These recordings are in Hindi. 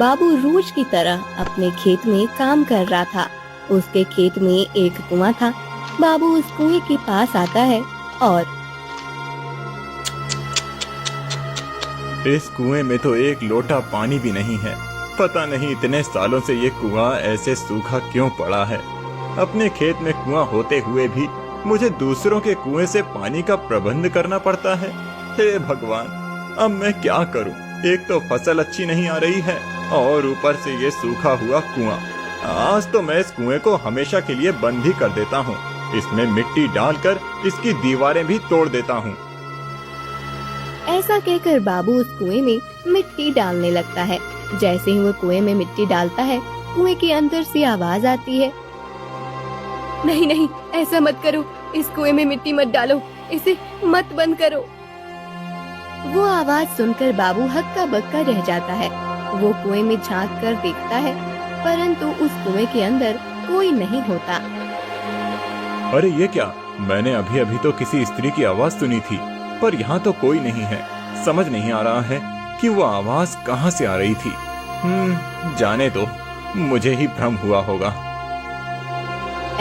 बाबू रोज की तरह अपने खेत में काम कर रहा था। उसके खेत में एक कुआं था। बाबू उस कुएं के पास आता है और इस कुएं में तो एक लोटा पानी भी नहीं है। पता नहीं इतने सालों से ये कुआं ऐसे सूखा क्यों पड़ा है। अपने खेत में कुआं होते हुए भी मुझे दूसरों के कुएं से पानी का प्रबंध करना पड़ता है। हे भगवान, अब मैं क्या करूं? एक तो फसल अच्छी नहीं आ रही है और ऊपर से ये सूखा हुआ कुआं। आज तो मैं इस कुएं को हमेशा के लिए बंद ही कर देता हूँ। इसमें मिट्टी डालकर इसकी दीवारें भी तोड़ देता हूँ। ऐसा कहकर बाबू उस कुएं में मिट्टी डालने लगता है। जैसे ही वो कुएं में मिट्टी डालता है, कुएं के अंदर से आवाज आती है, नहीं नहीं, ऐसा मत करो, इस कुएं में मिट्टी मत डालो, इसे मत बंद करो। वो आवाज सुनकर बाबू हक्का बक्का रह जाता है। वो कुएं में झांक कर देखता है, परंतु उस कुएं के अंदर कोई नहीं होता। अरे ये क्या? मैंने अभी अभी तो किसी स्त्री की आवाज सुनी थी, पर यहाँ तो कोई नहीं है। समझ नहीं आ रहा है कि वो आवाज कहाँ से आ रही थी। जाने दो, मुझे ही भ्रम हुआ होगा।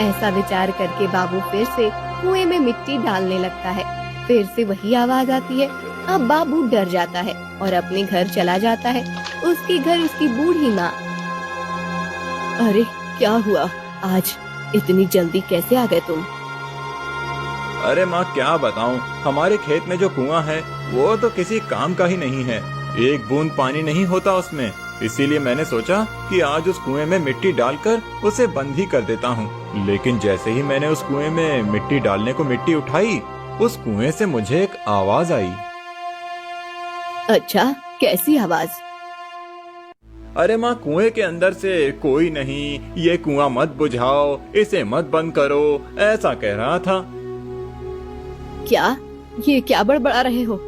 ऐसा विचार करके बाबू फिर से कुएं में मिट्टी डालने लगता है। फिर से वही आवाज आती है। अब बाबू डर जाता है और अपने घर चला जाता है। उसके घर उसकी बूढ़ी माँ। अरे क्या हुआ? आज इतनी जल्दी कैसे आ गए तुम? अरे माँ, क्या बताऊं, हमारे खेत में जो कुआं है वो तो किसी काम का ही नहीं है। एक बूंद पानी नहीं होता उसमें। इसीलिए मैंने सोचा कि आज उस कुएं में मिट्टी डालकर उसे बंद ही कर देता हूँ। लेकिन जैसे ही मैंने उस कुएं में मिट्टी डालने को मिट्टी उठाई, उस कुएं से मुझे एक आवाज आई। अच्छा, कैसी आवाज? अरे माँ, कुएं के अंदर से कोई नहीं, ये कुआं मत बुझाओ, इसे मत बंद करो, ऐसा कह रहा था। क्या? ये क्या बड़बड़ा रहे हो?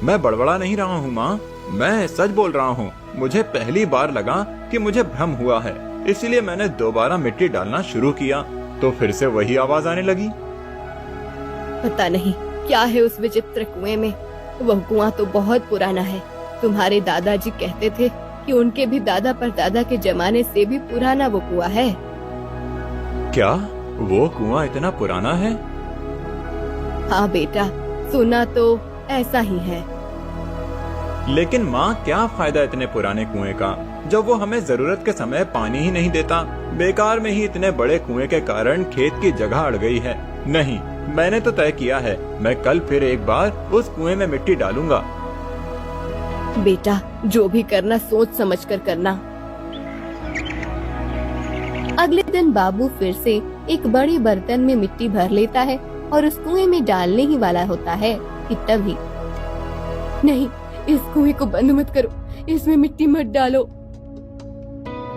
मैं बड़बड़ा नहीं रहा हूँ माँ, मैं सच बोल रहा हूँ। मुझे पहली बार लगा कि मुझे भ्रम हुआ है, इसलिए मैंने दोबारा मिट्टी डालना शुरू किया तो फिर से वही आवाज आने लगी। पता नहीं क्या है उस विचित्र कुएं में। वह कुआं तो बहुत पुराना है। तुम्हारे दादाजी कहते थे कि उनके भी दादा परदादा के जमाने से भी पुराना वो कुआं है। क्या वो कुआं इतना पुराना है? हाँ बेटा, सुना तो ऐसा ही है। लेकिन माँ, क्या फायदा इतने पुराने कुएं का जब वो हमें जरूरत के समय पानी ही नहीं देता। बेकार में ही इतने बड़े कुएं के कारण खेत की जगह अड़ गई है। नहीं, मैंने तो तय किया है, मैं कल फिर एक बार उस कुएं में मिट्टी डालूंगा। बेटा, जो भी करना सोच समझ कर करना। अगले दिन बाबू फिर से एक बड़े बर्तन में मिट्टी भर लेता है और उस कुएं में डालने ही वाला होता है कि तभी, नहीं, इस कुएं को बंद मत करो, इसमें मिट्टी मत डालो।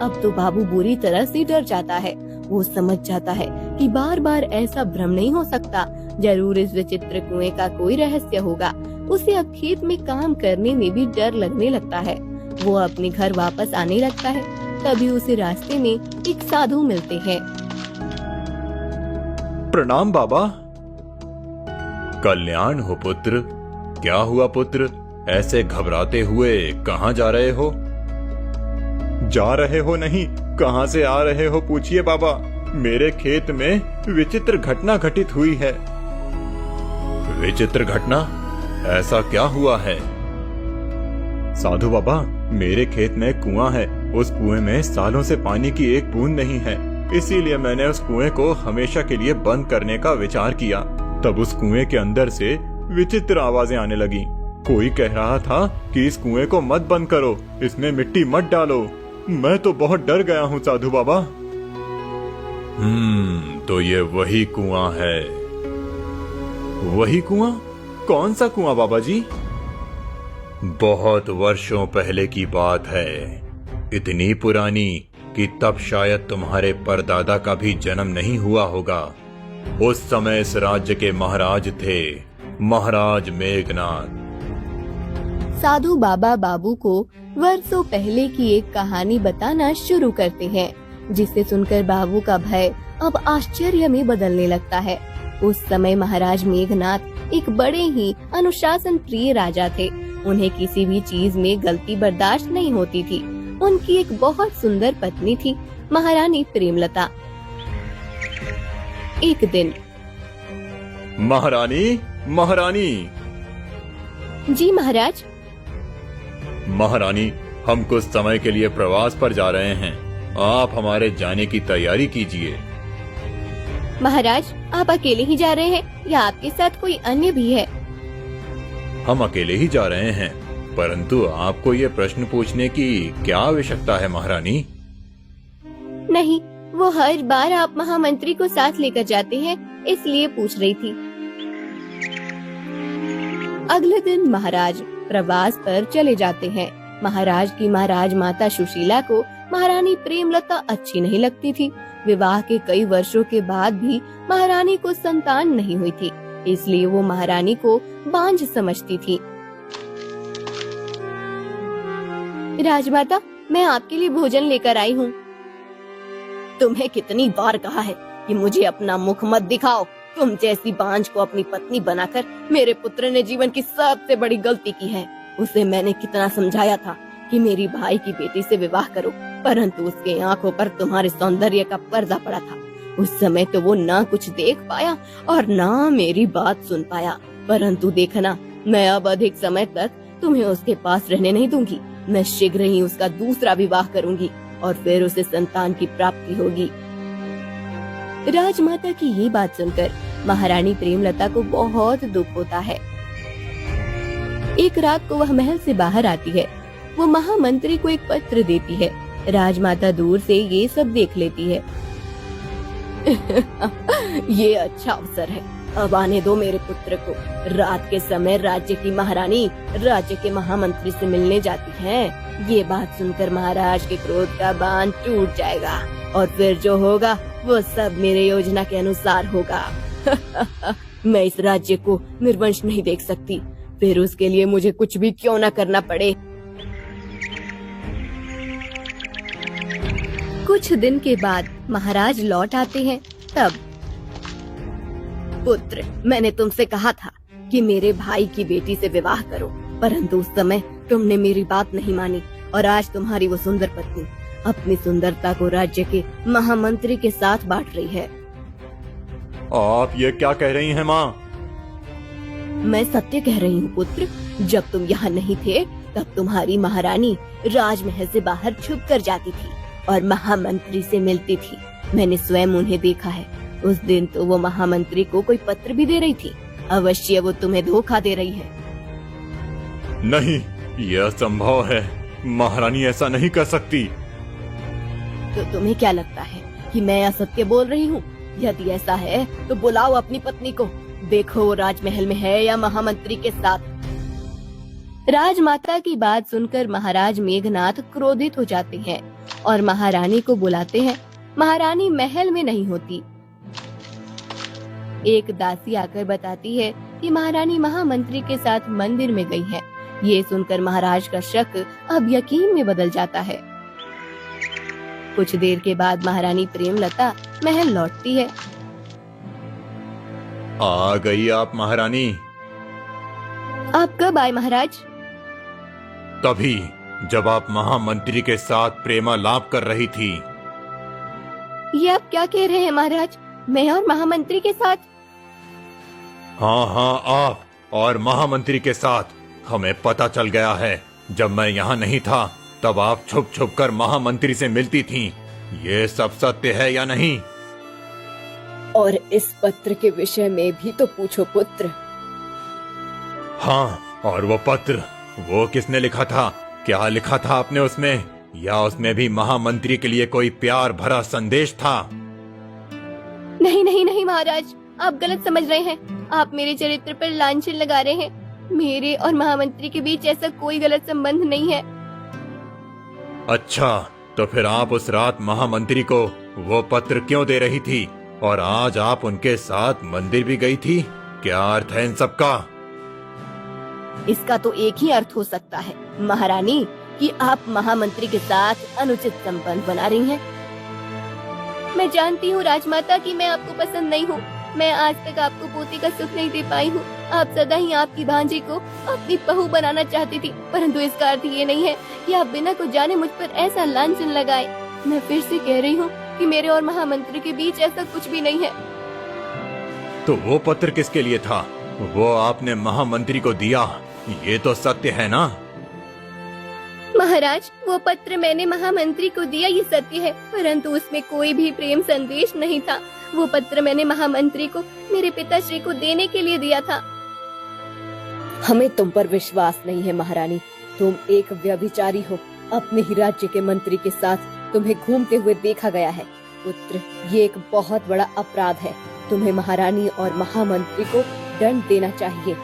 अब तो बाबू बुरी तरह से डर जाता है। वो समझ जाता है कि बार बार ऐसा भ्रम नहीं हो सकता। जरूर इस विचित्र कुएं का कोई रहस्य होगा। उसे अब खेत में काम करने में भी डर लगने लगता है। वो अपने घर वापस आने लगता है। तभी उसे रास्ते में एक साधु मिलते हैं। प्रणाम बाबा। कल्याण हो पुत्र। क्या हुआ पुत्र? ऐसे घबराते हुए कहाँ जा रहे हो? जा रहे हो नहीं, कहाँ से आ रहे हो पूछिए बाबा। मेरे खेत में विचित्र घटना घटित हुई है। विचित्र घटना? ऐसा क्या हुआ है? साधु बाबा, मेरे खेत में कुआं है। उस कुएं में सालों से पानी की एक बूंद नहीं है। इसीलिए मैंने उस कुएं को हमेशा के लिए बंद करने का विचार किया। तब उस कुएं के अंदर से विचित्र आवाजें आने लगी। कोई कह रहा था कि इस कुएं को मत बंद करो, इसमें मिट्टी मत डालो। मैं तो बहुत डर गया हूँ साधु बाबा। तो ये वही कुआं है। वही कुआं? कौन सा कुआं बाबा जी? बहुत वर्षों पहले की बात है। इतनी पुरानी कि तब शायद तुम्हारे परदादा का भी जन्म नहीं हुआ होगा। उस समय इस राज्य के महाराज थे, महाराज मेघनाथ। साधु बाबा बाबू को वर्षों पहले की एक कहानी बताना शुरू करते हैं, जिसे सुनकर बाबू का भय अब आश्चर्य में बदलने लगता है। उस समय महाराज मेघनाथ एक बड़े ही अनुशासन प्रिय राजा थे। उन्हें किसी भी चीज में गलती बर्दाश्त नहीं होती थी। उनकी एक बहुत सुंदर पत्नी थी, महारानी प्रेमलता। एक दिन, महारानी, महारानी। जी महाराज। महारानी, हम कुछ समय के लिए प्रवास पर जा रहे हैं, आप हमारे जाने की तैयारी कीजिए। महाराज, आप अकेले ही जा रहे हैं या आपके साथ कोई अन्य भी है? हम अकेले ही जा रहे हैं, परंतु आपको ये प्रश्न पूछने की क्या आवश्यकता है महारानी? नहीं, वो हर बार आप महामंत्री को साथ लेकर जाते हैं, इसलिए पूछ रही थी। अगले दिन महाराज प्रवास पर चले जाते हैं। महाराज की महाराज माता सुशीला को महारानी प्रेमलता अच्छी नहीं लगती थी। विवाह के कई वर्षों के बाद भी महारानी को संतान नहीं हुई थी, इसलिए वो महारानी को बांझ समझती थी। राजमाता, मैं आपके लिए भोजन लेकर आई हूँ। तुम्हें कितनी बार कहा है कि मुझे अपना मुख मत दिखाओ। तुम जैसी बांझ को अपनी पत्नी बनाकर मेरे पुत्र ने जीवन की सबसे बड़ी गलती की है। उसे मैंने कितना समझाया था कि मेरी भाई की बेटी से विवाह करो, परंतु उसके आंखों पर तुम्हारे सौंदर्य का पर्दा पड़ा था। उस समय तो वो ना कुछ देख पाया और ना मेरी बात सुन पाया, परंतु देखना, मैं अब अधिक समय तक तुम्हें उसके पास रहने नहीं दूंगी। मैं शीघ्र ही उसका दूसरा विवाह करूंगी और फिर उसे संतान की प्राप्ति होगी। राजमाता की ये बात सुनकर महारानी प्रेमलता को बहुत दुख होता है। एक रात को वह महल से बाहर आती है। वो महामंत्री को एक पत्र देती है। राजमाता दूर से ये सब देख लेती है। ये अच्छा अवसर है, अब आने दो मेरे पुत्र को। रात के समय राज्य की महारानी राज्य के महामंत्री से मिलने जाती है। ये बात सुनकर महाराज के क्रोध का बांध टूट जाएगा और फिर जो होगा वो सब मेरे योजना के अनुसार होगा। मैं इस राज्य को निर्वंश नहीं देख सकती, फिर उसके लिए मुझे कुछ भी क्यों न करना पड़े। कुछ दिन के बाद महाराज लौट आते हैं। तब, पुत्र, मैंने तुमसे कहा था कि मेरे भाई की बेटी से विवाह करो, परंतु उस समय तुमने मेरी बात नहीं मानी और आज तुम्हारी वो सुंदर पत्नी अपनी सुंदरता को राज्य के महामंत्री के साथ बांट रही है। आप ये क्या कह रही हैं माँ? मैं सत्य कह रही हूँ पुत्र। जब तुम यहाँ नहीं थे तब तुम्हारी महारानी राजमहल से बाहर छुप कर जाती थी और महामंत्री से मिलती थी। मैंने स्वयं उन्हें देखा है। उस दिन तो वो महामंत्री को कोई पत्र भी दे रही थी। अवश्य वो तुम्हें धोखा दे रही है। नहीं, यह असंभव है। महारानी ऐसा नहीं कर सकती। तो तुम्हें क्या लगता है कि मैं असत्य बोल रही हूँ? यदि ऐसा है तो बुलाओ अपनी पत्नी को। देखो वो राजमहल में है या महामंत्री के साथ। राजमाता की बात सुनकर महाराज मेघनाथ क्रोधित हो जाते हैं और महारानी को बुलाते हैं। महारानी महल में नहीं होती। एक दासी आकर बताती है कि महारानी महामंत्री के साथ मंदिर में गई है। ये सुनकर महाराज का शक अब यकीन में बदल जाता है। कुछ देर के बाद महारानी प्रेमलता महल लौटती है। आ गई आप महारानी। आप कब आए महाराज? तभी जब आप महामंत्री के साथ प्रेमालाप कर रही थी। ये आप क्या कह रहे हैं महाराज? मैं और महामंत्री के साथ? हाँ हाँ, आप और महामंत्री के साथ। हमें पता चल गया है, जब मैं यहाँ नहीं था तब आप छुप छुप कर महामंत्री से मिलती थीं। ये सब सत्य है या नहीं? और इस पत्र के विषय में भी तो पूछो पुत्र। हाँ, और वो पत्र, वो किसने लिखा था? क्या लिखा था आपने उसमें? या उसमें भी महामंत्री के लिए कोई प्यार भरा संदेश था? नहीं नहीं नहीं महाराज, आप गलत समझ रहे हैं। आप मेरे चरित्र पर लांछन लगा रहे हैं। मेरे और महामंत्री के बीच ऐसा कोई गलत संबंध नहीं है। अच्छा, तो फिर आप उस रात महामंत्री को वो पत्र क्यों दे रही थी और आज आप उनके साथ मंदिर भी गई थी? क्या अर्थ है इन सब का? इसका तो एक ही अर्थ हो सकता है महारानी, कि आप महामंत्री के साथ अनुचित संबंध बना रही हैं। मैं जानती हूँ राजमाता कि मैं आपको पसंद नहीं हूँ, मैं आज तक आपको पोते का सुख नहीं दे पाई हूँ। आप सदा ही आपकी भांजी को अपनी बहू बनाना चाहती थी, परंतु इसका अर्थ ये नहीं है कि आप बिना कुछ जाने मुझ पर ऐसा लांछन लगाए। मैं फिर से कह रही हूँ कि मेरे और महामंत्री के बीच ऐसा कुछ भी नहीं है। तो वो पत्र किसके लिए था? वो आपने महामंत्री को दिया, ये तो सत्य है ना? महाराज, वो पत्र मैंने महामंत्री को दिया, ये सत्य है, परंतु उसमें कोई भी प्रेम संदेश नहीं था। वो पत्र मैंने महामंत्री को मेरे पिताश्री को देने के लिए दिया था। हमें तुम पर विश्वास नहीं है महारानी। तुम एक व्यभिचारी हो। अपने ही राज्य के मंत्री के साथ तुम्हें घूमते हुए देखा गया है। पुत्र, ये एक बहुत बड़ा अपराध है। तुम्हें महारानी और महामंत्री को दंड देना चाहिए।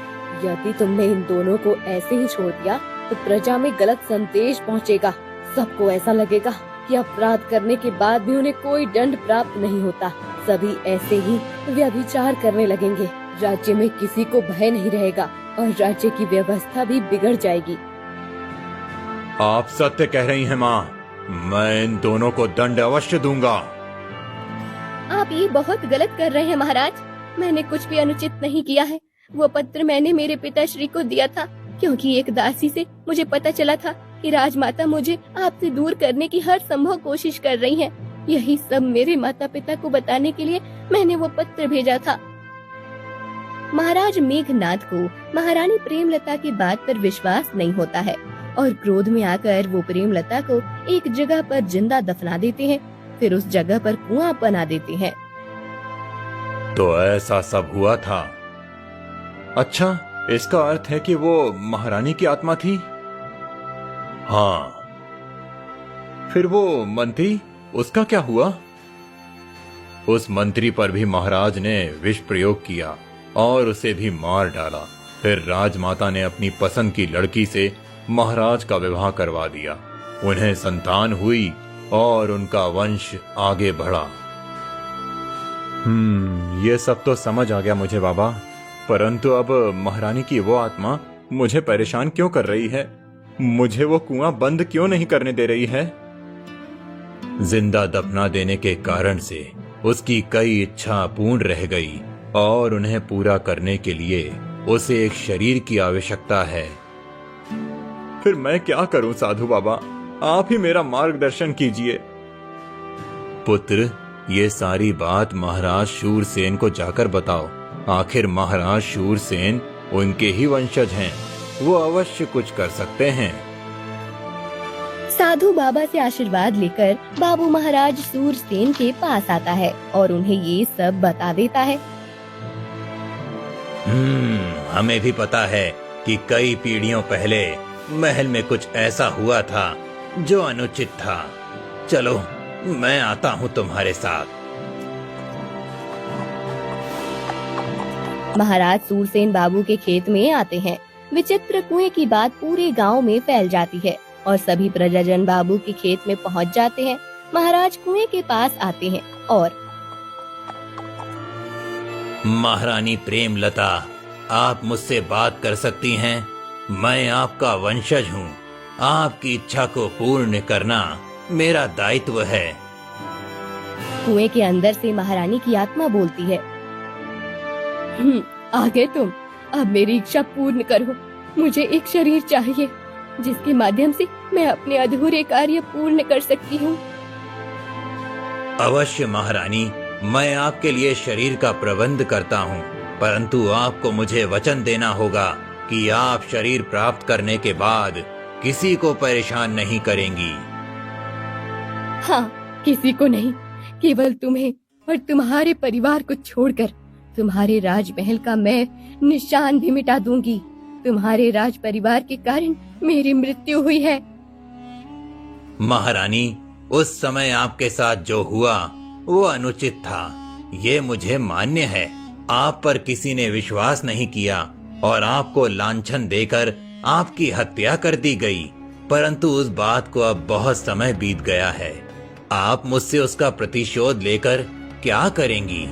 यदि तुमने इन दोनों को ऐसे ही छोड़ दिया तो प्रजा में गलत संदेश पहुंचेगा। सबको ऐसा लगेगा कि अपराध करने के बाद भी उन्हें कोई दंड प्राप्त नहीं होता। सभी ऐसे ही व्यभिचार करने लगेंगे। राज्य में किसी को भय नहीं रहेगा और राज्य की व्यवस्था भी बिगड़ जाएगी। आप सत्य कह रही हैं माँ। मैं इन दोनों को दंड अवश्य दूंगा। आप ये बहुत गलत कर रहे हैं महाराज। मैंने कुछ भी अनुचित नहीं किया है। वो पत्र मैंने मेरे पिताश्री को दिया था, क्योंकि एक दासी से मुझे पता चला था कि राजमाता मुझे आपसे दूर करने की हर संभव कोशिश कर रही हैं। यही सब मेरे माता पिता को बताने के लिए मैंने वो पत्र भेजा था। महाराज मेघनाद को महारानी प्रेमलता की बात पर विश्वास नहीं होता है और क्रोध में आकर वो प्रेमलता को एक जगह पर जिंदा दफना देते हैं, फिर उस जगह पर कुआं बना देते हैं। तो ऐसा सब हुआ था। अच्छा, इसका अर्थ है कि वो महारानी की आत्मा थी। हाँ, फिर वो मंत्री, उसका क्या हुआ? उस मंत्री पर भी महाराज ने विष प्रयोग किया और उसे भी मार डाला। फिर राजमाता ने अपनी पसंद की लड़की से महाराज का विवाह करवा दिया। उन्हें संतान हुई और उनका वंश आगे बढ़ा। ये सब तो समझ आ गया मुझे बाबा, परंतु अब महारानी की वो आत्मा मुझे परेशान क्यों कर रही है? मुझे वो कुआं बंद क्यों नहीं करने दे रही है? जिंदा दफना देने के कारण से उसकी कई इच्छा पूर्ण रह गई और उन्हें पूरा करने के लिए उसे एक शरीर की आवश्यकता है। फिर मैं क्या करूं साधु बाबा? आप ही मेरा मार्गदर्शन कीजिए। पुत्र, ये सारी बात महाराज शूरसेन को जाकर बताओ। आखिर महाराज शूरसेन उनके ही वंशज हैं, वो अवश्य कुछ कर सकते हैं। साधु बाबा से आशीर्वाद लेकर बाबू महाराज शूरसेन के पास आता है और उन्हें ये सब बता देता है। हमें भी पता है कि कई पीढ़ियों पहले महल में कुछ ऐसा हुआ था जो अनुचित था। चलो, मैं आता हूँ तुम्हारे साथ। महाराज शूरसेन बाबू के खेत में आते हैं। विचित्र कुएं की बात पूरे गांव में फैल जाती है और सभी प्रजाजन बाबू के खेत में पहुंच जाते हैं। महाराज कुएं के पास आते हैं और महारानी प्रेमलता, आप मुझसे बात कर सकती हैं। मैं आपका वंशज हूँ। आपकी इच्छा को पूर्ण करना मेरा दायित्व है। कुएं के अंदर से महारानी की आत्मा बोलती है, आ गए तुम। अब मेरी इच्छा पूर्ण करो। मुझे एक शरीर चाहिए जिसके माध्यम से मैं अपने अधूरे कार्य पूर्ण कर सकती हूँ। अवश्य महारानी, मैं आपके लिए शरीर का प्रबंध करता हूँ, परंतु आपको मुझे वचन देना होगा कि आप शरीर प्राप्त करने के बाद किसी को परेशान नहीं करेंगी। हाँ, किसी को नहीं, केवल तुम्हें और तुम्हारे परिवार को छोड़कर तुम्हारे राजमहल का मैं निशान भी मिटा दूंगी। तुम्हारे राज परिवार के कारण मेरी मृत्यु हुई है। महारानी, उस समय आपके साथ जो हुआ वो अनुचित था, ये मुझे मान्य है। आप पर किसी ने विश्वास नहीं किया और आपको लांछन देकर आपकी हत्या कर दी गई, परंतु उस बात को अब बहुत समय बीत गया है। आप मुझसे उसका प्रतिशोध लेकर क्या करेंगी?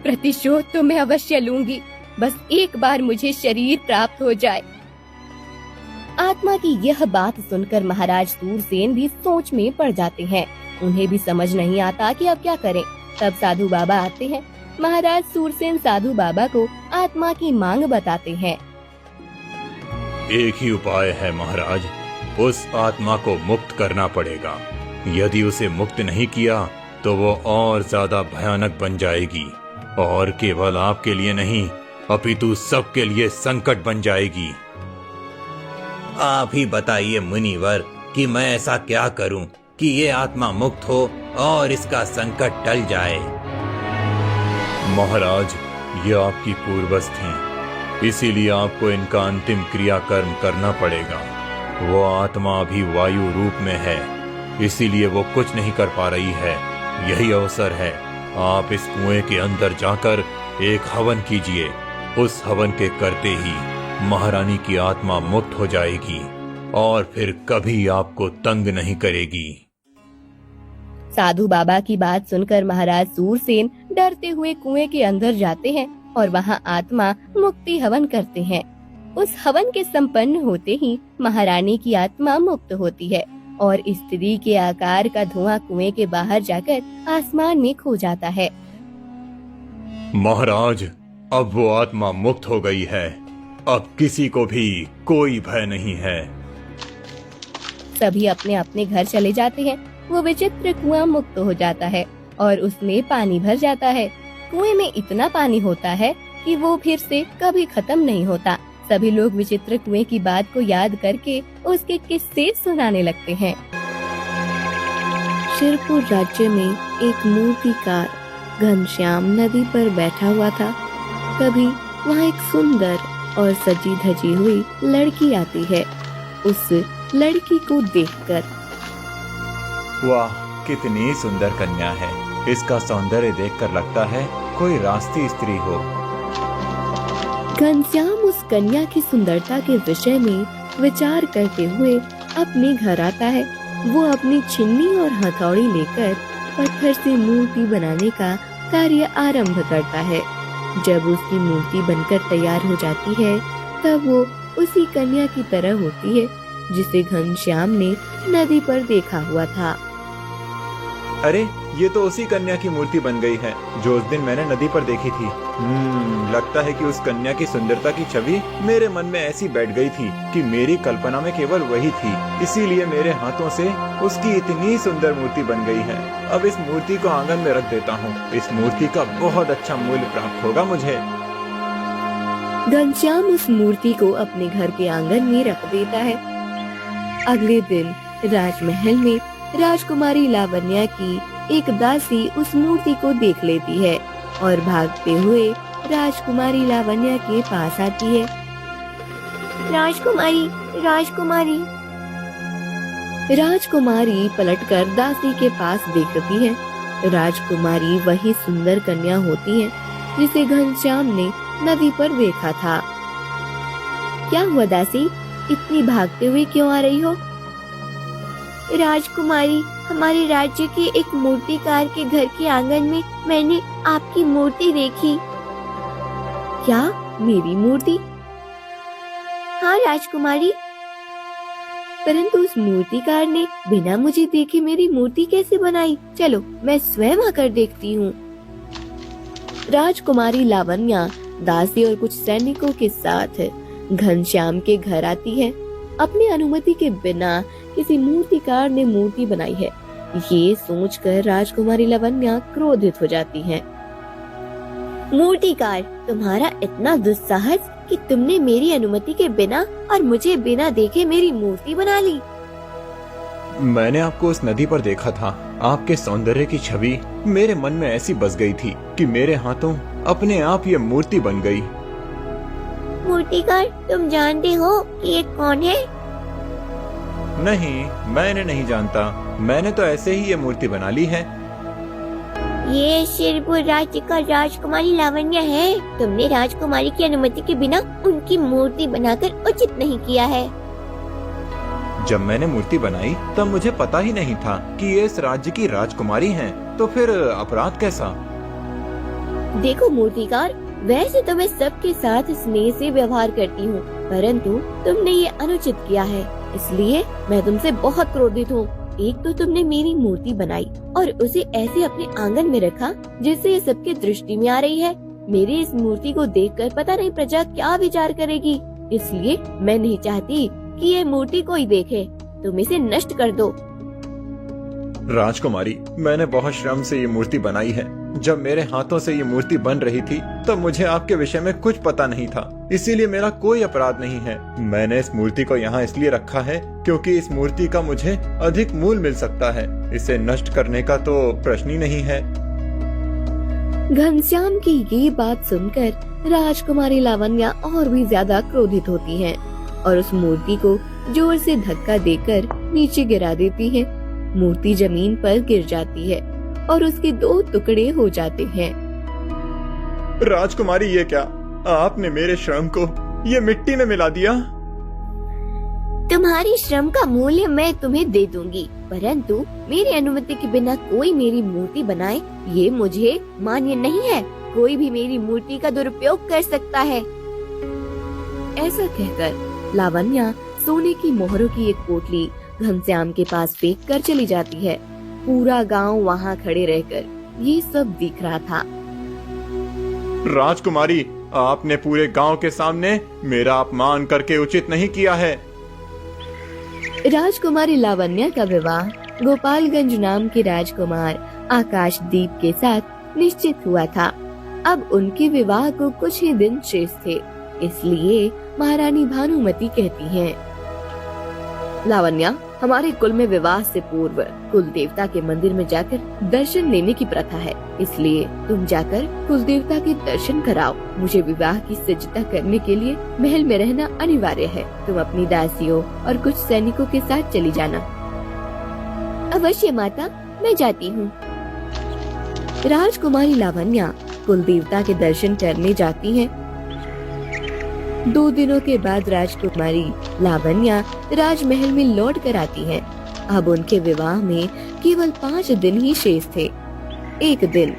प्रतिशोध तो मैं अवश्य लूंगी, बस एक बार मुझे शरीर प्राप्त हो जाए। आत्मा की यह बात सुनकर महाराज शूरसेन भी सोच में पड़ जाते हैं। उन्हें भी समझ नहीं आता कि अब क्या करें। तब साधु बाबा आते हैं महाराज सूरसेन साधु बाबा को आत्मा की मांग बताते हैं। एक ही उपाय है महाराज, उस आत्मा को मुक्त करना पड़ेगा। यदि उसे मुक्त नहीं किया तो वो और ज्यादा भयानक बन जाएगी और केवल आपके लिए नहीं अपितु सबके लिए संकट बन जाएगी। आप ही बताइए मुनिवर कि मैं ऐसा क्या करूं कि ये आत्मा मुक्त हो और इसका संकट टल जाए। महाराज, ये आपकी पूर्वज थी, इसीलिए आपको इनका अंतिम क्रियाकर्म करना पड़ेगा। वो आत्मा अभी वायु रूप में है, इसीलिए वो कुछ नहीं कर पा रही है। यही अवसर है, आप इस कुएं के अंदर जाकर एक हवन कीजिए। उस हवन के करते ही महारानी की आत्मा मुक्त हो जाएगी और फिर कभी आपको तंग नहीं करेगी। साधु बाबा की बात सुनकर महाराज सूरसेन डरते हुए कुएं के अंदर जाते हैं और वहां आत्मा मुक्ति हवन करते हैं। उस हवन के संपन्न होते ही महारानी की आत्मा मुक्त होती है और स्त्री के आकार का धुआं कुएं के बाहर जाकर आसमान में खो जाता है। महाराज, अब वो आत्मा मुक्त हो गई है, अब किसी को भी कोई भय नहीं है। सभी अपने अपने घर चले जाते हैं। वो विचित्र कुआं मुक्त हो जाता है और उसमें पानी भर जाता है। कुएं में इतना पानी होता है कि वो फिर से कभी खत्म नहीं होता। सभी लोग विचित्र कुएं की बात को याद करके उसके किस्से सुनाने लगते हैं। शिरपुर राज्य में एक मूर्तिकार घनश्याम नदी पर बैठा हुआ था। तभी वहाँ एक सुंदर और सजी धजी हुई लड़की आती है। उस लड़की को देखकर, वाह, कितनी सुंदर कन्या है। इसका सौंदर्य देखकर लगता है कोई रास्ती स्त्री हो। घनश्याम उस कन्या की सुंदरता के विषय में विचार करते हुए अपने घर आता है। वो अपनी छिन्नी और हथौड़ी लेकर पत्थर से मूर्ति बनाने का कार्य आरंभ करता है। जब उसकी मूर्ति बनकर तैयार हो जाती है तब वो उसी कन्या की तरह होती है जिसे घनश्याम ने नदी पर देखा हुआ था। अरे, ये तो उसी कन्या की मूर्ति बन गई है जो उस दिन मैंने नदी पर देखी थी। लगता है कि उस कन्या की सुंदरता की छवि मेरे मन में ऐसी बैठ गई थी कि मेरी कल्पना में केवल वही थी, इसीलिए मेरे हाथों से उसकी इतनी सुंदर मूर्ति बन गई है। अब इस मूर्ति को आंगन में रख देता हूँ। इस मूर्ति का बहुत अच्छा मूल्य प्राप्त होगा मुझे। घनश्याम उस मूर्ति को अपने घर के आंगन में रख देता है। अगले दिन राजमहल में राजकुमारी लावण्या की एक दासी उस मूर्ति को देख लेती है और भागते हुए राजकुमारी लावण्या के पास आती है। राजकुमारी, राजकुमारी। राजकुमारी पलटकर दासी के पास देखती है। राजकुमारी वही सुंदर कन्या होती है जिसे घनश्याम ने नदी पर देखा था। क्या हुआ दासी, इतनी भागते हुए क्यों आ रही हो? राजकुमारी, हमारे राज्य के एक मूर्तिकार के घर के आंगन में मैंने आपकी मूर्ति देखी। क्या, मेरी मूर्ति? हाँ राजकुमारी, परंतु उस मूर्तिकार ने बिना मुझे देखे मेरी मूर्ति कैसे बनाई? चलो मैं स्वयं आकर देखती हूँ। राजकुमारी लावण्या दासी और कुछ सैनिकों के साथ घनश्याम के घर आती है। अपनी अनुमति के बिना किसी मूर्तिकार ने मूर्ति बनाई है, ये सोचकर राजकुमारी लावण्या क्रोधित हो जाती है। मूर्तिकार, तुम्हारा इतना दुस्साहस कि तुमने मेरी अनुमति के बिना और मुझे बिना देखे मेरी मूर्ति बना ली। मैंने आपको उस नदी पर देखा था। आपके सौंदर्य की छवि मेरे मन में ऐसी बस गई थी कि मेरे हाथों अपने आप ये मूर्ति बन गई। मूर्तिकार, तुम जानते हो कि ये कौन है? नहीं, मैंने नहीं जानता। मैंने तो ऐसे ही ये मूर्ति बना ली है। ये शिरपुर राज्य का राजकुमारी लावण्या है। तुमने राजकुमारी की अनुमति के बिना उनकी मूर्ति बनाकर उचित नहीं किया है। जब मैंने मूर्ति बनाई तब मुझे पता ही नहीं था कि ये इस राज्य की राजकुमारी हैं, तो फिर अपराध कैसा? देखो मूर्तिकार, वैसे तो मैं सबके साथ स्नेह से व्यवहार करती हूँ, परंतु तुमने ये अनुचित किया है, इसलिए मैं तुमसे बहुत क्रोधित हूँ। एक तो तुमने मेरी मूर्ति बनाई और उसे ऐसे अपने आंगन में रखा जिससे ये सबके दृष्टि में आ रही है। मेरी इस मूर्ति को देखकर पता नहीं प्रजा क्या विचार करेगी, इसलिए मैं नहीं चाहती कि ये मूर्ति कोई देखे। तुम इसे नष्ट कर दो। राजकुमारी, मैंने बहुत श्रम से ये मूर्ति बनाई है। जब मेरे हाथों से ये मूर्ति बन रही थी तब मुझे आपके विषय में कुछ पता नहीं था, इसीलिए मेरा कोई अपराध नहीं है। मैंने इस मूर्ति को यहाँ इसलिए रखा है क्योंकि इस मूर्ति का मुझे अधिक मूल्य मिल सकता है। इसे नष्ट करने का तो प्रश्न ही नहीं है। घनश्याम की ये बात सुनकर राजकुमारी लावण्या और भी ज्यादा क्रोधित होती है और उस मूर्ति को जोर से धक्का देकर नीचे गिरा देती है। मूर्ति जमीन पर गिर जाती है और उसके 2 टुकड़े हो जाते हैं। राजकुमारी, ये क्या? आपने मेरे श्रम को ये मिट्टी में मिला दिया। तुम्हारी श्रम का मूल्य मैं तुम्हें दे दूंगी, परंतु मेरी अनुमति के बिना कोई मेरी मूर्ति बनाए ये मुझे मान्य नहीं है। कोई भी मेरी मूर्ति का दुरुपयोग कर सकता है। ऐसा कहकर लावण्या सोने की मोहरों की एक पोटली घनश्याम के पास फेंक कर चली जाती है। पूरा गांव वहां खड़े रहकर ये सब दिख रहा था। राजकुमारी, आपने पूरे गांव के सामने मेरा अपमान करके उचित नहीं किया है। राजकुमारी लावण्या का विवाह गोपालगंज नाम के राजकुमार आकाशदीप के साथ निश्चित हुआ था। अब उनके विवाह को कुछ ही दिन शेष थे, इसलिए महारानी भानुमति कहती हैं, लावण्या, हमारे कुल में विवाह से पूर्व कुल देवता के मंदिर में जाकर दर्शन लेने की प्रथा है, इसलिए तुम जाकर कुल देवता के दर्शन कराओ। मुझे विवाह की सज्जता करने के लिए महल में रहना अनिवार्य है। तुम अपनी दासियों और कुछ सैनिकों के साथ चली जाना। अवश्य माता, मैं जाती हूँ। राजकुमारी लावण्या कुल देवता के दर्शन करने जाती है। 2 दिनों के बाद राजकुमारी लावण्या राजमहल में लौट कर आती है। अब उनके विवाह में केवल 5 दिन ही शेष थे। एक दिन,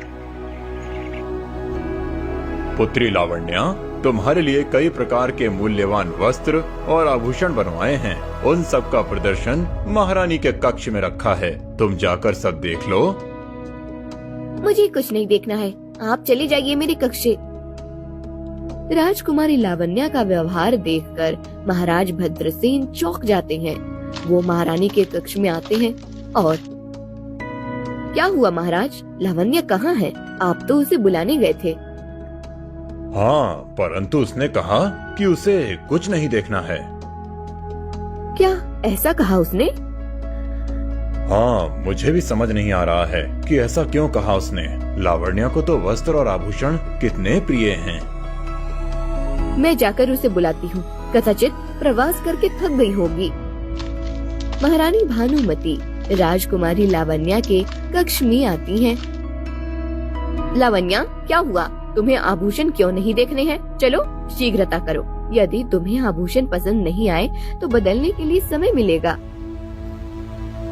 पुत्री लावण्या, तुम्हारे लिए कई प्रकार के मूल्यवान वस्त्र और आभूषण बनवाए हैं। उन सब का प्रदर्शन महारानी के कक्ष में रखा है। तुम जाकर सब देख लो। मुझे कुछ नहीं देखना है, आप चले जाइए मेरे कक्ष से। राजकुमारी लावण्या का व्यवहार देखकर महाराज भद्रसेन चौंक जाते हैं। वो महारानी के कक्ष में आते हैं और क्या हुआ महाराज, लावण्या कहाँ है? आप तो उसे बुलाने गए थे। हाँ, परंतु उसने कहा कि उसे कुछ नहीं देखना है। क्या ऐसा कहा उसने? हाँ, मुझे भी समझ नहीं आ रहा है कि ऐसा क्यों कहा उसने। लावण्या को तो वस्त्र और आभूषण कितने प्रिय हैं। मैं जाकर उसे बुलाती हूँ, कदाचित प्रवास करके थक गई होगी। महारानी भानुमति राजकुमारी लावण्या के कक्ष में आती हैं। लावण्या, क्या हुआ? तुम्हें आभूषण क्यों नहीं देखने हैं? चलो शीघ्रता करो। यदि तुम्हें आभूषण पसंद नहीं आए तो बदलने के लिए समय मिलेगा।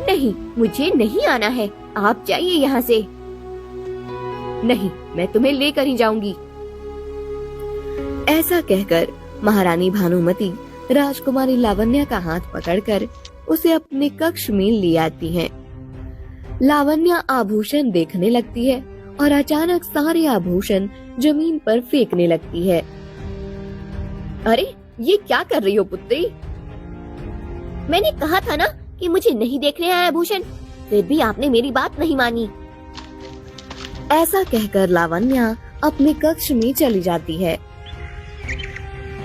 नहीं, मुझे नहीं आना है, आप जाइए यहाँ से। नहीं, मैं तुम्हें लेकर ही जाऊंगी। ऐसा कहकर महारानी भानुमति राजकुमारी लावण्या का हाथ पकड़कर उसे अपने कक्ष में ले आती हैं। लावण्या आभूषण देखने लगती है और अचानक सारे आभूषण जमीन पर फेंकने लगती है। अरे, ये क्या कर रही हो पुत्री? मैंने कहा था ना कि मुझे नहीं देखने हैं आभूषण, फिर भी आपने मेरी बात नहीं मानी। ऐसा कहकर लावण्या अपने कक्ष में चली जाती है।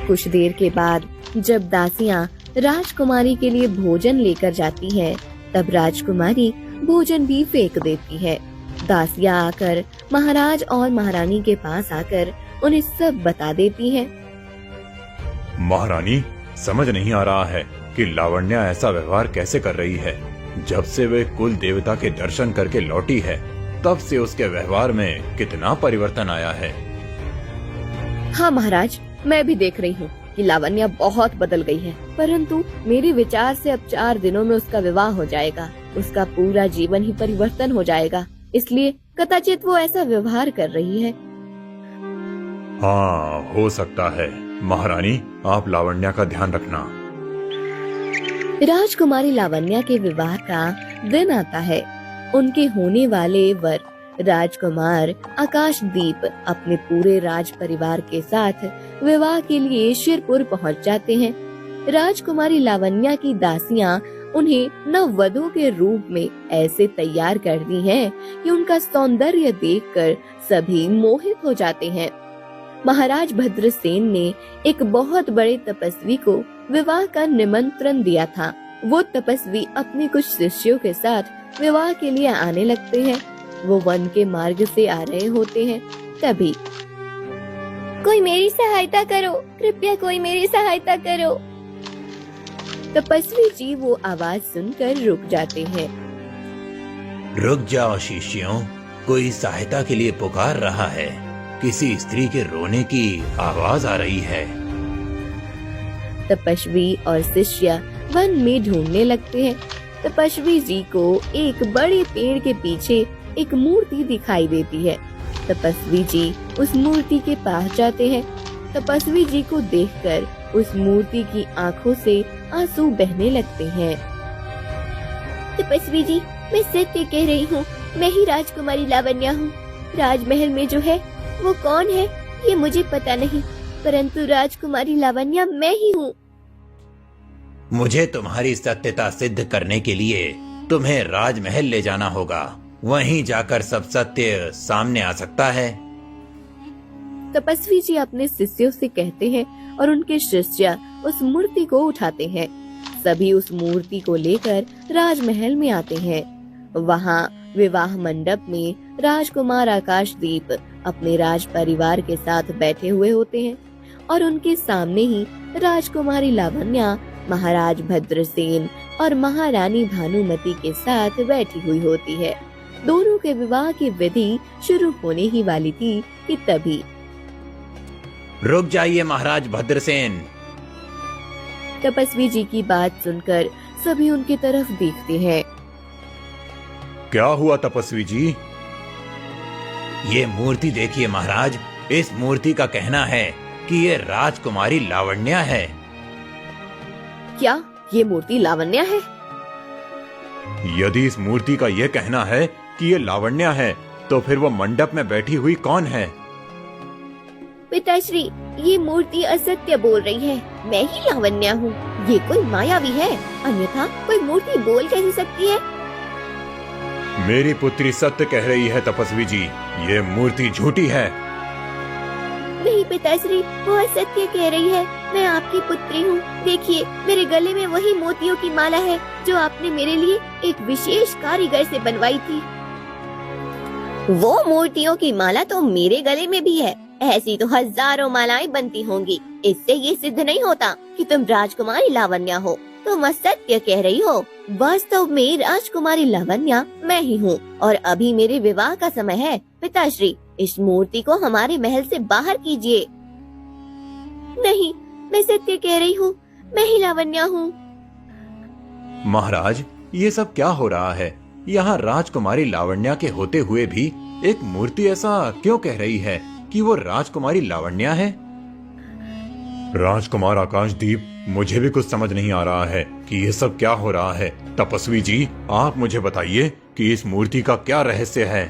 कुछ देर के बाद जब दासियां राजकुमारी के लिए भोजन लेकर जाती हैं, तब राजकुमारी भोजन भी फेंक देती है। दासियां आकर महाराज और महारानी के पास आकर उन्हें सब बता देती हैं। महारानी, समझ नहीं आ रहा है कि लावण्या ऐसा व्यवहार कैसे कर रही है। जब से वे कुल देवता के दर्शन करके लौटी है, तब से उसके व्यवहार में कितना परिवर्तन आया है। हाँ महाराज, मैं भी देख रही हूँ कि लावण्या बहुत बदल गई है, परंतु मेरे विचार से अब 4 दिनों में उसका विवाह हो जाएगा। उसका पूरा जीवन ही परिवर्तन हो जाएगा, इसलिए कदाचित वो ऐसा व्यवहार कर रही है। हाँ, हो सकता है। महारानी, आप लावण्या का ध्यान रखना। राजकुमारी लावण्या के विवाह का दिन आता है। उनके होने वाले वर राजकुमार आकाशदीप अपने पूरे राज परिवार के साथ विवाह के लिए शिरपुर पहुंच जाते हैं। राजकुमारी लावण्या की दासियां उन्हें नववधू के रूप में ऐसे तैयार कर दी हैं कि उनका सौंदर्य देखकर सभी मोहित हो जाते हैं। महाराज भद्रसेन ने एक बहुत बड़े तपस्वी को विवाह का निमंत्रण दिया था। वो तपस्वी अपने कुछ शिष्यों के साथ विवाह के लिए आने लगते हैं। वो वन के मार्ग से आ रहे होते हैं। तभी कोई मेरी सहायता करो, कृपया कोई मेरी सहायता करो। तपस्वी जी वो आवाज सुनकर रुक जाते हैं। रुक जाओ शिष्यों, कोई सहायता के लिए पुकार रहा है। किसी स्त्री के रोने की आवाज आ रही है। तपस्वी और शिष्य वन में ढूंढने लगते हैं। तपस्वी जी को एक बड़े पेड़ के पीछे एक मूर्ति दिखाई देती है। तपस्वी जी उस मूर्ति के पास जाते हैं। तपस्वी जी को देखकर उस मूर्ति की आंखों से आंसू बहने लगते हैं। तपस्वी जी, मैं सत्य कह रही हूँ, मैं ही राजकुमारी लावण्या हूँ। राजमहल में जो है वो कौन है ये मुझे पता नहीं, परंतु राजकुमारी लावण्या मैं ही हूँ। मुझे तुम्हारी सत्यता सिद्ध करने के लिए तुम्हें राजमहल ले जाना होगा। वहीं जाकर सब सत्य सामने आ सकता है। तपस्वी जी अपने शिष्यों से कहते हैं और उनके शिष्य उस मूर्ति को उठाते हैं। सभी उस मूर्ति को लेकर राजमहल में आते हैं। वहाँ विवाह मंडप में राजकुमार आकाशदीप अपने राज परिवार के साथ बैठे हुए होते हैं और उनके सामने ही राजकुमारी लावण्या महाराज भद्रसेन और महारानी भानुमति के साथ बैठी हुई होती है। दोनों के विवाह की विधि शुरू होने ही वाली थी कि तभी रुक जाइए महाराज भद्रसेन। तपस्वी जी की बात सुनकर सभी उनकी तरफ देखते हैं। क्या हुआ तपस्वी जी? ये मूर्ति देखिए महाराज। इस मूर्ति का कहना है कि ये राजकुमारी लावण्या है। क्या ये मूर्ति लावण्या है? यदि इस मूर्ति का यह कहना है कि ये लावण्या है, तो फिर वो मंडप में बैठी हुई कौन है? पिताश्री, ये मूर्ति असत्य बोल रही है। मैं ही लावण्या हूँ। ये कोई मायावी है, अन्यथा कोई मूर्ति बोल कैसे सकती है? मेरी पुत्री सत्य कह रही है तपस्वी जी, ये मूर्ति झूठी है। नहीं पिताश्री, वो असत्य कह रही है। मैं आपकी पुत्री हूँ। देखिए, मेरे गले में वही मोतियों की माला है जो आपने मेरे लिए एक विशेष कारीगर से बनवाई थी। वो मोतियों की माला तो मेरे गले में भी है। ऐसी तो हजारों मालाएं बनती होंगी। इससे ये सिद्ध नहीं होता कि तुम राजकुमारी लावण्या हो। तुम असत्य कह रही हो। वास्तव में राजकुमारी लावण्या मैं ही हूँ और अभी मेरे विवाह का समय है। पिताश्री, इस मूर्ति को हमारे महल से बाहर कीजिए। नहीं, मैं सत्य कह रही हूँ। मैं ही लावण्या हूँ। महाराज, ये सब क्या हो रहा है? यहाँ राजकुमारी लावण्या के होते हुए भी एक मूर्ति ऐसा क्यों कह रही है कि वो राजकुमारी लावण्या है? राजकुमार आकाशदीप, मुझे भी कुछ समझ नहीं आ रहा है कि ये सब क्या हो रहा है। तपस्वी जी, आप मुझे बताइए कि इस मूर्ति का क्या रहस्य है?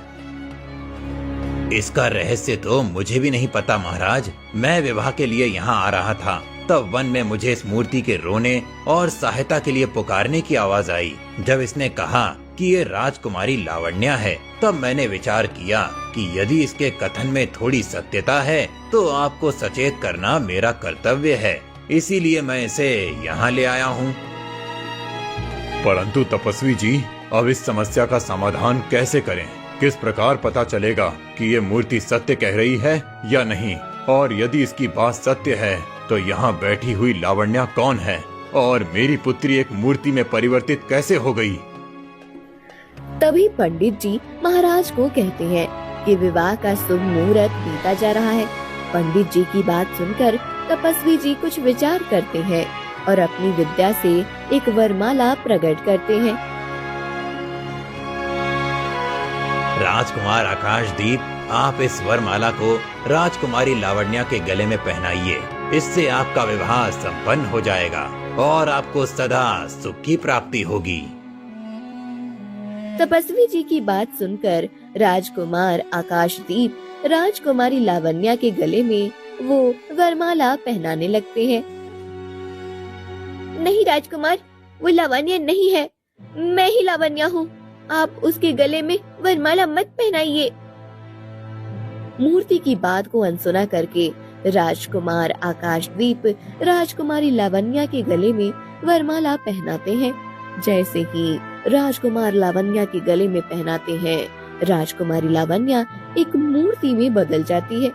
इसका रहस्य तो मुझे भी नहीं पता महाराज। मैं विवाह के लिए यहाँ आ रहा था, तब वन में मुझे इस मूर्ति के रोने और सहायता के लिए पुकारने की आवाज आई। जब इसने कहा कि ये राजकुमारी लावण्या है, तब मैंने विचार किया कि यदि इसके कथन में थोड़ी सत्यता है तो आपको सचेत करना मेरा कर्तव्य है। इसीलिए मैं इसे यहाँ ले आया हूँ। परंतु तपस्वी जी, अब इस समस्या का समाधान कैसे करें? किस प्रकार पता चलेगा कि ये मूर्ति सत्य कह रही है या नहीं? और यदि इसकी बात सत्य है तो यहाँ बैठी हुई लावण्या कौन है? और मेरी पुत्री एक मूर्ति में परिवर्तित कैसे हो गई? तभी पंडित जी महाराज को कहते हैं कि विवाह का शुभ मुहूर्त बीता जा रहा है। पंडित जी की बात सुनकर तपस्वी जी कुछ विचार करते हैं और अपनी विद्या से एक वरमाला प्रकट करते हैं। राजकुमार आकाशदीप, आप इस वरमाला को राजकुमारी लावण्या के गले में पहनाइए इससे आपका विवाह संपन्न हो जाएगा और आपको सदा सुख की प्राप्ति होगी। तपस्वी जी की बात सुनकर राजकुमार आकाशदीप राजकुमारी लावण्या के गले में वो वरमाला पहनाने लगते हैं। नहीं राजकुमार, वो लावण्या नहीं है, मैं ही लावण्या हूँ। आप उसके गले में वरमाला मत पहनाइए। मूर्ति की बात को अनसुना करके राजकुमार आकाशदीप राजकुमारी लावण्या के गले में वरमाला पहनाते हैं। जैसे ही राजकुमार लावण्या के गले में पहनाते हैं, राजकुमारी लावण्या एक मूर्ति में बदल जाती है।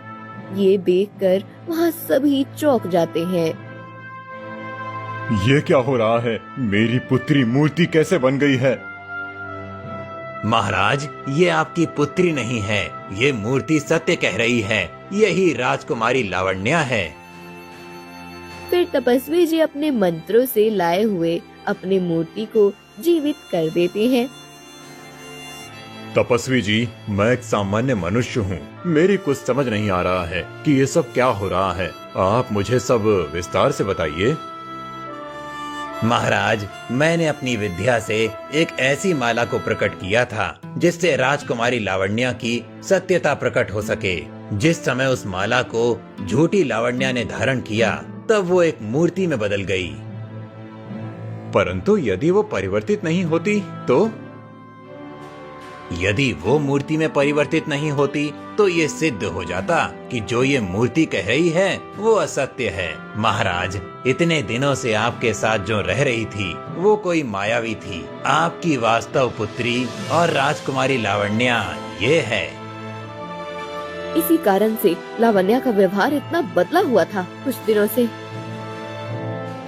ये देखकर वहाँ सभी चौंक जाते हैं। ये क्या हो रहा है? मेरी पुत्री मूर्ति कैसे बन गई है? महाराज, ये आपकी पुत्री नहीं है, ये मूर्ति सत्य कह रही है। यही राजकुमारी लावण्या है। फिर तपस्वी जी अपने मंत्रों से लाए हुए अपने मूर्ति को जीवित कर देते हैं। तपस्वी जी, मैं एक सामान्य मनुष्य हूँ। मेरी कुछ समझ नहीं आ रहा है कि ये सब क्या हो रहा है। आप मुझे सब विस्तार से बताइए। महाराज, मैंने अपनी विद्या से एक ऐसी माला को प्रकट किया था जिससे राजकुमारी लावण्या की सत्यता प्रकट हो सके। जिस समय उस माला को झूठी लावण्या ने धारण किया, तब वो एक मूर्ति में बदल गई। परंतु यदि वो परिवर्तित नहीं होती तो? यदि वो मूर्ति में परिवर्तित नहीं होती तो ये सिद्ध हो जाता कि जो ये मूर्ति कह रही है वो असत्य है। महाराज, इतने दिनों से आपके साथ जो रह रही थी वो कोई मायावी थी। आपकी वास्तव पुत्री और राजकुमारी लावण्या ये है। इसी कारण से लावण्या का व्यवहार इतना बदला हुआ था कुछ दिनों से।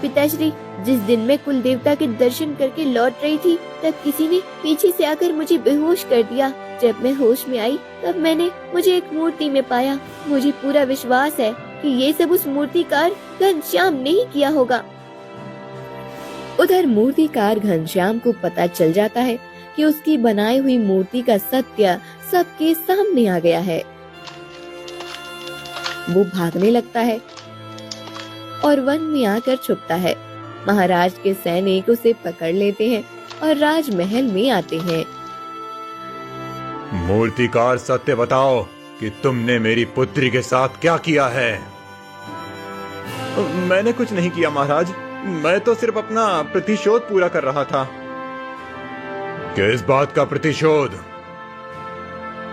पिताश्री, जिस दिन मैं कुल देवता के दर्शन करके लौट रही थी, तब किसी ने पीछे से आकर मुझे बेहोश कर दिया। जब मैं होश में आई, तब मैंने मुझे एक मूर्ति में पाया। मुझे पूरा विश्वास है कि ये सब उस मूर्तिकार घनश्याम ने ही किया होगा। उधर मूर्तिकार घनश्याम को पता चल जाता है कि उसकी बनाई हुई मूर्ति का सत्य सबके सामने आ गया है। वो भागने लगता है और वन में आकर छुपता है। महाराज के सैनिक उसे पकड़ लेते हैं और राजमहल में आते हैं। मूर्तिकार, सत्य बताओ कि तुमने मेरी पुत्री के साथ क्या किया है? मैंने कुछ नहीं किया महाराज, मैं तो सिर्फ अपना प्रतिशोध पूरा कर रहा था। किस बात का प्रतिशोध?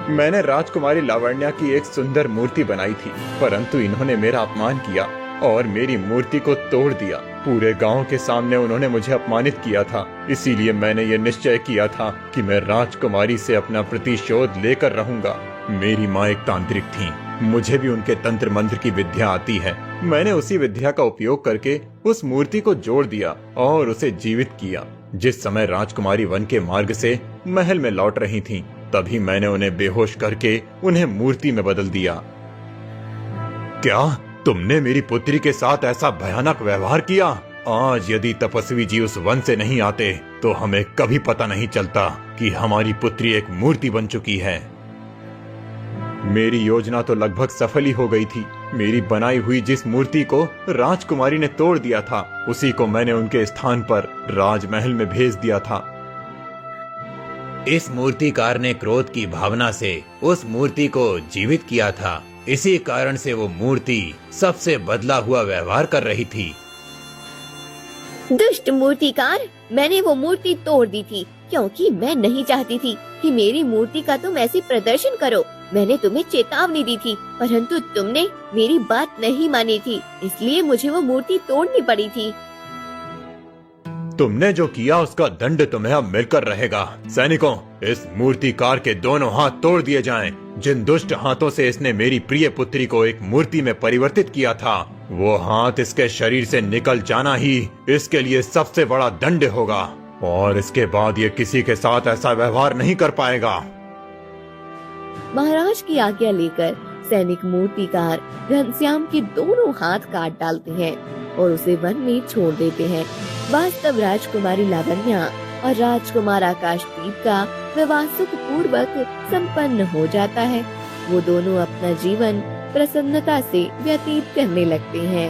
मैंने राजकुमारी लावण्या की एक सुंदर मूर्ति बनाई थी, परंतु इन्होंने मेरा अपमान किया और मेरी मूर्ति को तोड़ दिया। पूरे गांव के सामने उन्होंने मुझे अपमानित किया था। इसीलिए मैंने ये निश्चय किया था कि मैं राजकुमारी से अपना प्रतिशोध लेकर रहूंगा। मेरी माँ एक तांत्रिक थी, मुझे भी उनके तंत्र मंत्र की विद्या आती है। मैंने उसी विद्या का उपयोग करके उस मूर्ति को जोड़ दिया और उसे जीवित किया। जिस समय राजकुमारी वन के मार्ग से महल में लौट रही थीं, तभी मैंने उन्हें बेहोश करके उन्हें मूर्ति में बदल दिया। क्या तुमने मेरी पुत्री के साथ ऐसा भयानक व्यवहार किया? आज यदि तपस्वी जी उस वन से नहीं आते तो हमें कभी पता नहीं चलता कि हमारी पुत्री एक मूर्ति बन चुकी है। मेरी योजना तो लगभग सफल ही हो गई थी। मेरी बनाई हुई जिस मूर्ति को राजकुमारी ने तोड़ दिया था, उसी को मैंने उनके स्थान पर राजमहल में भेज दिया था। इस मूर्तिकार ने क्रोध की भावना से उस मूर्ति को जीवित किया था। इसी कारण से वो मूर्ति सबसे बदला हुआ व्यवहार कर रही थी। दुष्ट मूर्तिकार, मैंने वो मूर्ति तोड़ दी थी क्योंकि मैं नहीं चाहती थी कि मेरी मूर्ति का तुम ऐसे प्रदर्शन करो। मैंने तुम्हें चेतावनी दी थी, परंतु तुमने मेरी बात नहीं मानी थी, इसलिए मुझे वो मूर्ति तोड़नी पड़ी थी। तुमने जो किया उसका दंड तुम्हें अब मिलकर रहेगा। सैनिकों, इस मूर्तिकार के दोनों हाथ तोड़ दिए जाएं। जिन दुष्ट हाथों से इसने मेरी प्रिय पुत्री को एक मूर्ति में परिवर्तित किया था, वो हाथ इसके शरीर से निकल जाना ही इसके लिए सबसे बड़ा दंड होगा और इसके बाद ये किसी के साथ ऐसा व्यवहार नहीं कर पाएगा। महाराज की आज्ञा लेकर सैनिक मूर्तिकार घनश्याम के दोनों हाथ काट डालते हैं और उसे वन में छोड़ देते हैं। वास्तव राजकुमारी लावण्या और राजकुमार आकाशदीप का विवाह सुख पूर्वक संपन्न हो जाता है। वो दोनों अपना जीवन प्रसन्नता से व्यतीत करने लगते हैं।